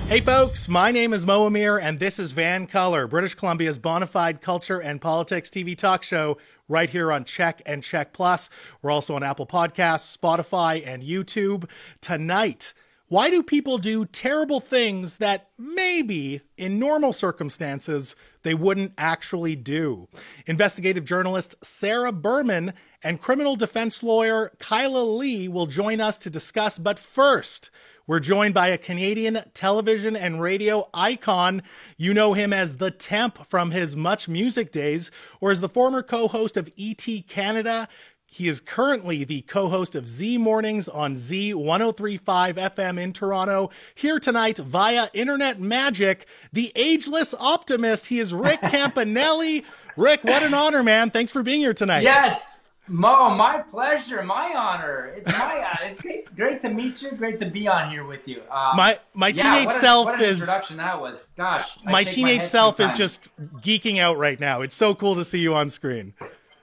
Hey folks, my name is Mo Amir and this is Van Color, British Columbia's bona fide culture and politics TV talk show right here on Check and Check Plus. We're also on Apple Podcasts, Spotify, and YouTube. Tonight, why do people do terrible things that maybe in normal circumstances they wouldn't actually do? Investigative journalist Sarah Berman and criminal defense lawyer Kyla Lee will join us to discuss, but first, we're joined by a Canadian television and radio icon. You know him as The Temp from his Much Music days, or as the former co-host of ET Canada. He is currently the co-host of Z Mornings on Z 103.5 FM in Toronto. Here tonight via internet magic, the ageless optimist. He is Rick Campanelli. Rick, what an honor, man. Thanks for being here tonight. Yes. Mo, my pleasure, my honor. It's it's great to meet you. Great to be on here with you. My teenage self what an is introduction that was. Gosh, my teenage self is just geeking out right now. It's so cool to see you on screen.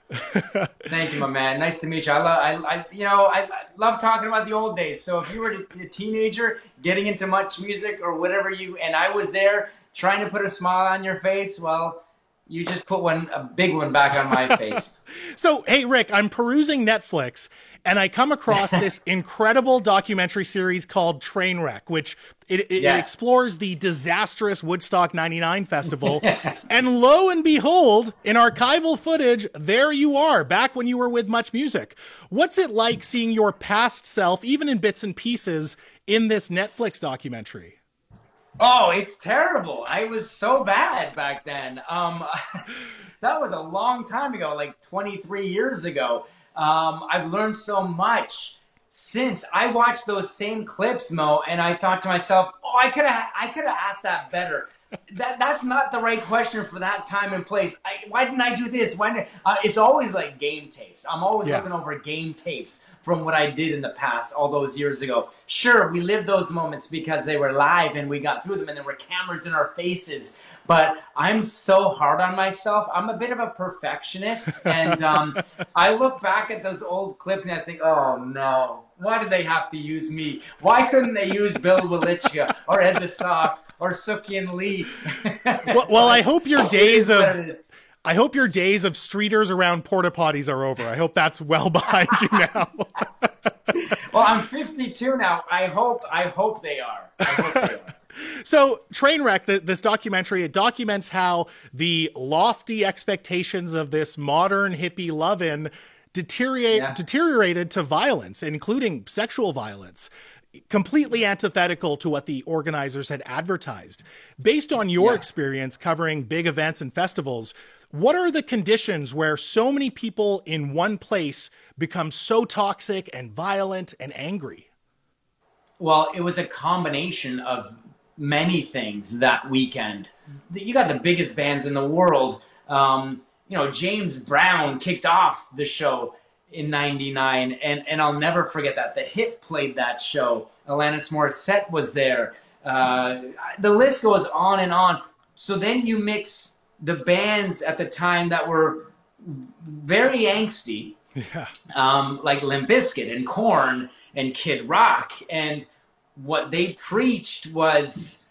Thank you, my man. Nice to meet you. I love talking about the old days. So if you were a teenager getting into Much Music or whatever and I was there trying to put a smile on your face, well, you just put a big one back on my face. So, hey, Rick, I'm perusing Netflix, and I come across this incredible documentary series called Trainwreck, which it explores the disastrous Woodstock 99 festival. And lo and behold, in archival footage, there you are, back when you were with Much Music. What's it like seeing your past self, even in bits and pieces, in this Netflix documentary? Oh, it's terrible. I was so bad back then. That was a long time ago, like 23 years ago. I've learned so much since. I watched those same clips, Mo, and I thought to myself, oh, I could have asked that better. That's not the right question for that time and place. Why didn't I do this? It's always like game tapes. I'm always looking over game tapes from what I did in the past all those years ago. Sure, we lived those moments because they were live and we got through them and there were cameras in our faces. But I'm so hard on myself. I'm a bit of a perfectionist. And I look back at those old clips and I think, oh no, why did they have to use me? Why couldn't they use Bill Welychka or Ed the Sock or Sookie Lee? Well, I hope your days of streeters around porta potties are over. I hope that's well behind you now. Well, I'm 52 now. I hope they are. I hope they are. So, Trainwreck, this documentary, it documents how the lofty expectations of this modern hippie love-in deteriorated to violence, including sexual violence, completely antithetical to what the organizers had advertised. Based on your experience covering big events and festivals, what are the conditions where so many people in one place become so toxic and violent and angry? Well, it was a combination of many things that weekend. You got the biggest bands in the world. James Brown kicked off the show in 99, and I'll never forget that. The Hit played that show. Alanis Morissette was there. The list goes on and on. So then you mix the bands at the time that were very angsty, like Limp Bizkit and Korn and Kid Rock, and what they preached was,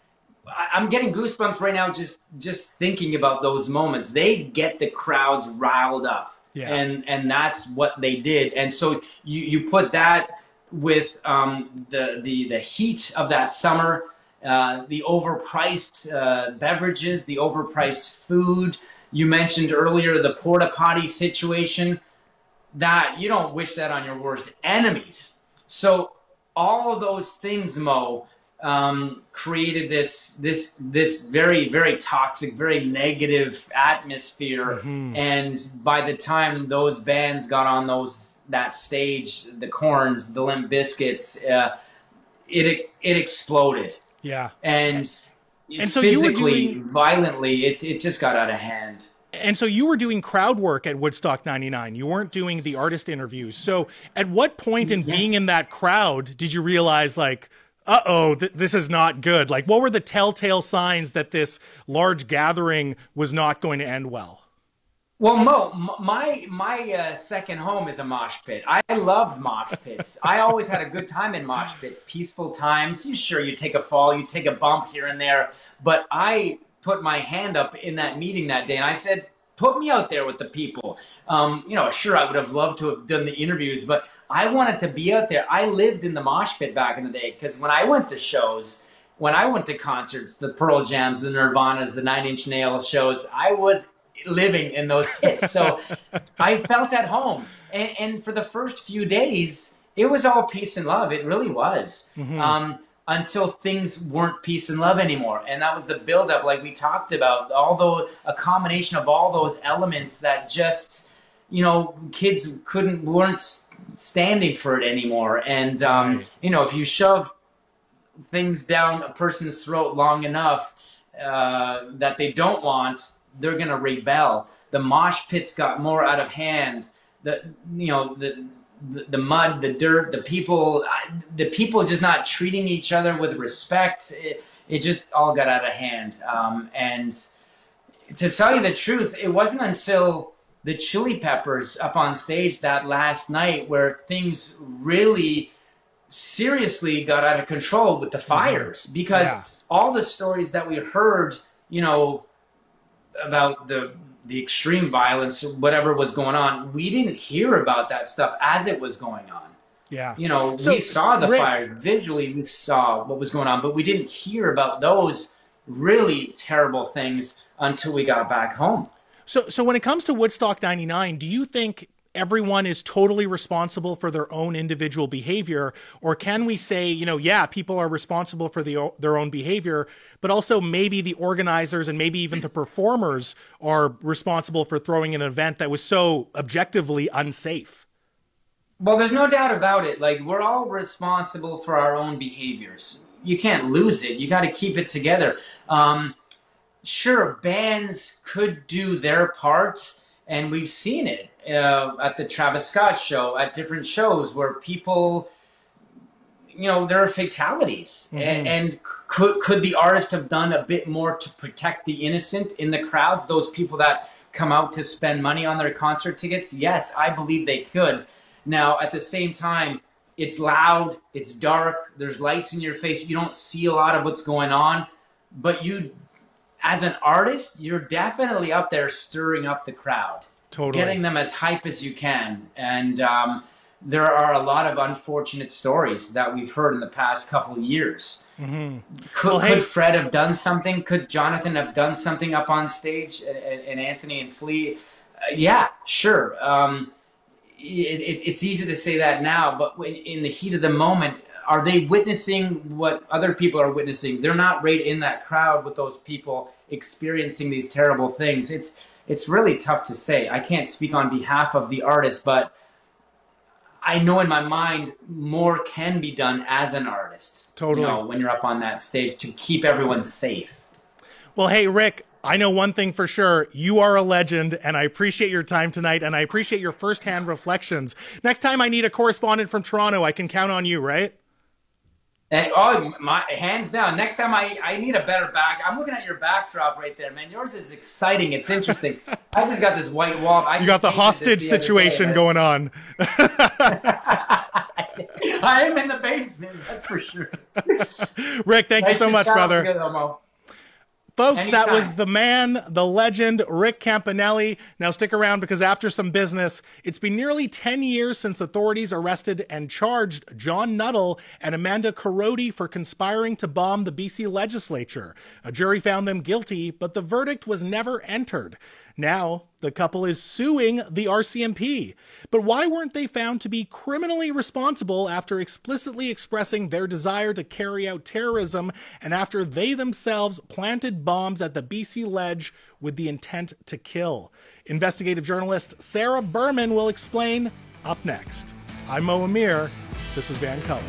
I'm getting goosebumps right now just thinking about those moments. They get the crowds riled up, and that's what they did. And so you put that with the heat of that summer, the overpriced beverages, the overpriced food. You mentioned earlier the porta potty situation. That you don't wish that on your worst enemies. So all of those things, Mo, created this very, very toxic, very negative atmosphere. Mm-hmm. And by the time those bands got on that stage, the Korns, the Limp Bizkits, it exploded. Yeah. And so physically, violently, it just got out of hand. And so you were doing crowd work at Woodstock 99. You weren't doing the artist interviews. So at what point in being in that crowd did you realize, like, this is not good? Like, what were the telltale signs that this large gathering was not going to end well? Well, Mo, my second home is a mosh pit. I love mosh pits. I always had a good time in mosh pits, peaceful times. You take a fall, you take a bump here and there, but I put my hand up in that meeting that day, and I said, "Put me out there with the people." Sure, I would have loved to have done the interviews, but I wanted to be out there. I lived in the mosh pit back in the day because when I went to shows, when I went to concerts, the Pearl Jams, the Nirvanas, the Nine Inch Nails shows, I was living in those pits. So I felt at home. And for the first few days, it was all peace and love. It really was. Mm-hmm. Until things weren't peace and love anymore. And that was the buildup, like we talked about, although a combination of all those elements that just, kids weren't standing for it anymore. And, if you shove things down a person's throat long enough that they don't want, they're going to rebel. The mosh pits got more out of hand. The mud, the dirt, the people just not treating each other with respect. It just all got out of hand. And to tell you the truth, it wasn't until the Chili Peppers up on stage that last night where things really seriously got out of control with the fires, because all the stories that we heard, about the extreme violence, whatever was going on, we didn't hear about that stuff as it was going on. Yeah. We saw the fire. Visually, we saw what was going on, but we didn't hear about those really terrible things until we got back home. So when it comes to Woodstock 99, do you think everyone is totally responsible for their own individual behavior? Or can we say, people are responsible for their own behavior, but also maybe the organizers and maybe even the performers are responsible for throwing an event that was so objectively unsafe? Well, there's no doubt about it. Like, we're all responsible for our own behaviors. You can't lose it. You got to keep it together. Sure, bands could do their part, and we've seen it at the Travis Scott show, at different shows where people, there are fatalities. Mm-hmm. And could the artist have done a bit more to protect the innocent in the crowds, those people that come out to spend money on their concert tickets? Yes, I believe they could. Now, at the same time, it's loud, it's dark, there's lights in your face, you don't see a lot of what's going on, but as an artist, you're definitely up there stirring up the crowd. Totally. Getting them as hype as you can. And there are a lot of unfortunate stories that we've heard in the past couple of years. Mm-hmm. Could Fred have done something? Could Jonathan have done something up on stage? And Anthony and Flea? Yeah, sure. It's easy to say that now, but in the heat of the moment, are they witnessing what other people are witnessing? They're not right in that crowd with those people experiencing these terrible things. It's really tough to say. I can't speak on behalf of the artist, but I know in my mind more can be done as an artist. Totally. When you're up on that stage to keep everyone safe. Well, hey, Rick, I know one thing for sure. You are a legend, and I appreciate your time tonight, and I appreciate your firsthand reflections. Next time I need a correspondent from Toronto, I can count on you, right? And, my hands down. Next time I need a better back. I'm looking at your backdrop right there, man. Yours is exciting. It's interesting. I just got this white wall. You got the hostage situation going on. I am in the basement. That's for sure. Rick, thank you so much, brother. Good, Folks, anytime. That was the man, the legend, Rick Campanelli. Now stick around because after some business, it's been nearly 10 years since authorities arrested and charged John Nuttall and Amanda Korody for conspiring to bomb the BC legislature. A jury found them guilty, but the verdict was never entered. Now, the couple is suing the RCMP. But why weren't they found to be criminally responsible after explicitly expressing their desire to carry out terrorism and after they themselves planted bombs at the BC Ledge with the intent to kill? Investigative journalist Sarah Berman will explain up next. I'm Mo Amir. This is Van Cullen.